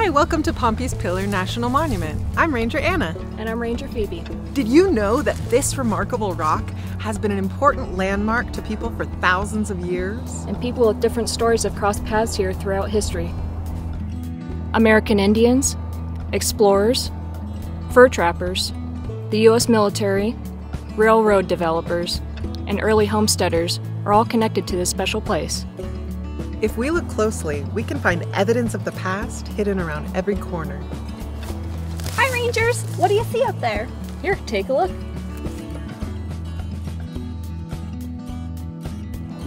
Hi, welcome to Pompey's Pillar National Monument. I'm Ranger Anna. And I'm Ranger Phoebe. Did you know that this remarkable rock has been an important landmark to people for thousands of years? And people with different stories have crossed paths here throughout history. American Indians, explorers, fur trappers, the U.S. military, railroad developers, and early homesteaders are all connected to this special place. If we look closely, we can find evidence of the past hidden around every corner. Hi, Rangers! What do you see up there? Here, take a look.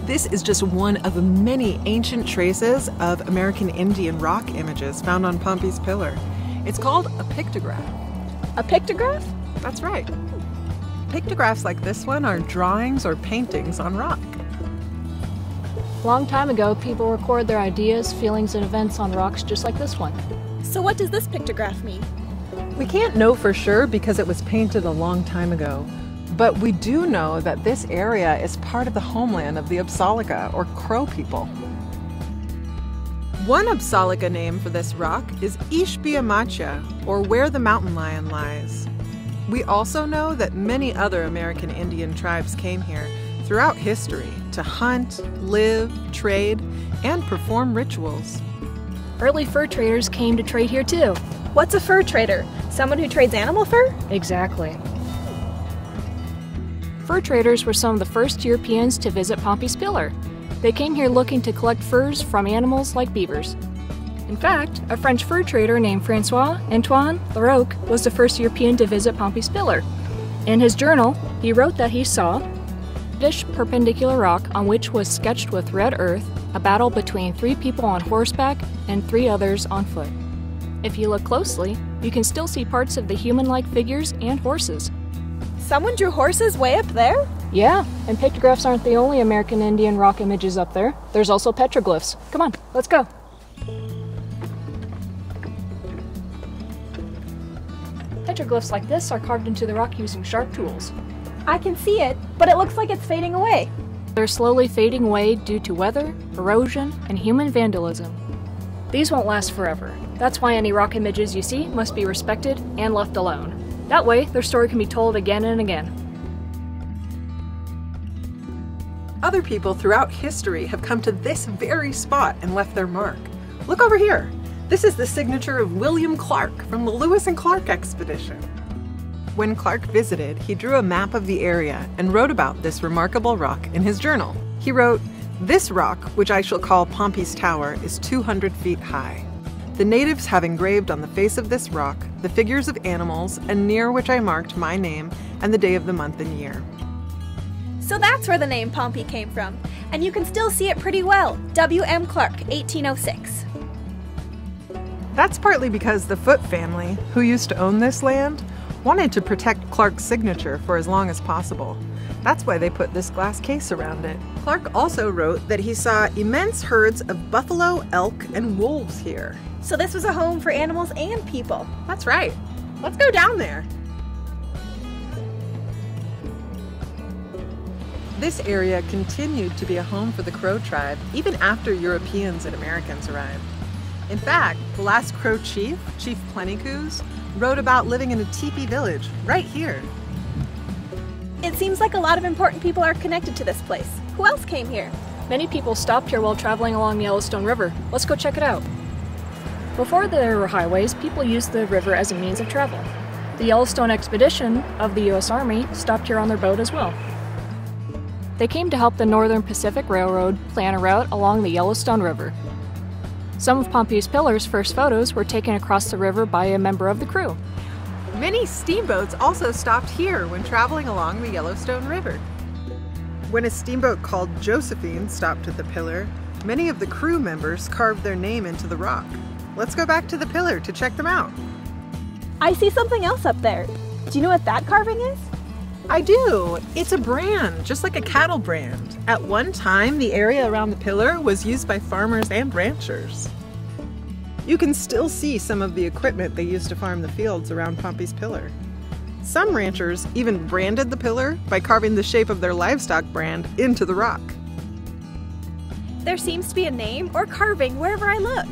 This is just one of many ancient traces of American Indian rock images found on Pompey's Pillar. It's called a pictograph. A pictograph? That's right. Pictographs like this one are drawings or paintings on rock. A long time ago, people recorded their ideas, feelings, and events on rocks just like this one. So what does this pictograph mean? We can't know for sure because it was painted a long time ago, but we do know that this area is part of the homeland of the Apsalica, or Crow people. One Apsalica name for this rock is Ishbiamacha, or where the mountain lion lies. We also know that many other American Indian tribes came here throughout history to hunt, live, trade, and perform rituals. Early fur traders came to trade here too. What's a fur trader? Someone who trades animal fur? Exactly. Fur traders were some of the first Europeans to visit Pompey's Pillar. They came here looking to collect furs from animals like beavers. In fact, a French fur trader named François-Antoine Larocque was the first European to visit Pompey's Pillar. In his journal, he wrote that he saw reddish perpendicular rock on which was sketched with red earth a battle between 3 people on horseback and 3 others on foot. If you look closely, you can still see parts of the human-like figures and horses. Someone drew horses way up there? Yeah, and pictographs aren't the only American Indian rock images up there. There's also petroglyphs. Come on, let's go. Petroglyphs like this are carved into the rock using sharp tools. I can see it, but it looks like it's fading away. They're slowly fading away due to weather, erosion, and human vandalism. These won't last forever. That's why any rock images you see must be respected and left alone. That way, their story can be told again and again. Other people throughout history have come to this very spot and left their mark. Look over here. This is the signature of William Clark from the Lewis and Clark expedition. When Clark visited, he drew a map of the area and wrote about this remarkable rock in his journal. He wrote, "This rock, which I shall call Pompey's Tower, is 200 feet high. The natives have engraved on the face of this rock the figures of animals, and near which I marked my name and the day of the month and year." So that's where the name Pompey came from, and you can still see it pretty well. W.M. Clark, 1806. That's partly because the Foote family, who used to own this land, wanted to protect Clark's signature for as long as possible. That's why they put this glass case around it. Clark also wrote that he saw immense herds of buffalo, elk, and wolves here. So this was a home for animals and people. That's right. Let's go down there. This area continued to be a home for the Crow tribe even after Europeans and Americans arrived. In fact, the last Crow chief, Chief Plentycoos, wrote about living in a teepee village right here. It seems like a lot of important people are connected to this place. Who else came here? Many people stopped here while traveling along the Yellowstone River. Let's go check it out. Before there were highways, people used the river as a means of travel. The Yellowstone expedition of the U.S. Army stopped here on their boat as well. They came to help the Northern Pacific Railroad plan a route along the Yellowstone River. Some of Pompey's Pillar's first photos were taken across the river by a member of the crew. Many steamboats also stopped here when traveling along the Yellowstone River. When a steamboat called Josephine stopped at the Pillar, many of the crew members carved their name into the rock. Let's go back to the Pillar to check them out. I see something else up there. Do you know what that carving is? I do. It's a brand, just like a cattle brand. At one time, the area around the Pillar was used by farmers and ranchers. You can still see some of the equipment they used to farm the fields around Pompey's Pillar. Some ranchers even branded the pillar by carving the shape of their livestock brand into the rock. There seems to be a name or carving wherever I look.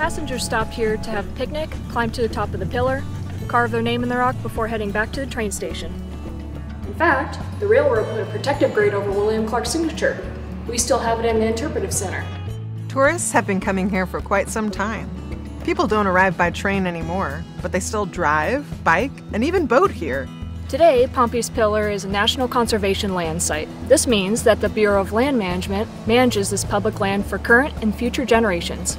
Passengers stopped here to have a picnic, climb to the top of the pillar, carve their name in the rock before heading back to the train station. In fact, the railroad put a protective grade over William Clark's signature. We still have it in the interpretive center. Tourists have been coming here for quite some time. People don't arrive by train anymore, but they still drive, bike, and even boat here. Today, Pompey's Pillar is a National Conservation Land Site. This means that the Bureau of Land Management manages this public land for current and future generations.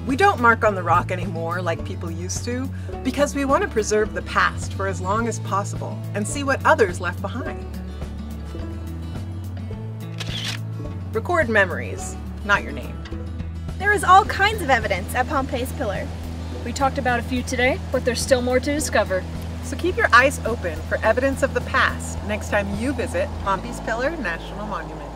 We don't mark on the rock anymore like people used to, because we want to preserve the past for as long as possible and see what others left behind. Record memories, not your name. There is all kinds of evidence at Pompey's Pillar. We talked about a few today, but there's still more to discover. So keep your eyes open for evidence of the past next time you visit Pompey's Pillar National Monument.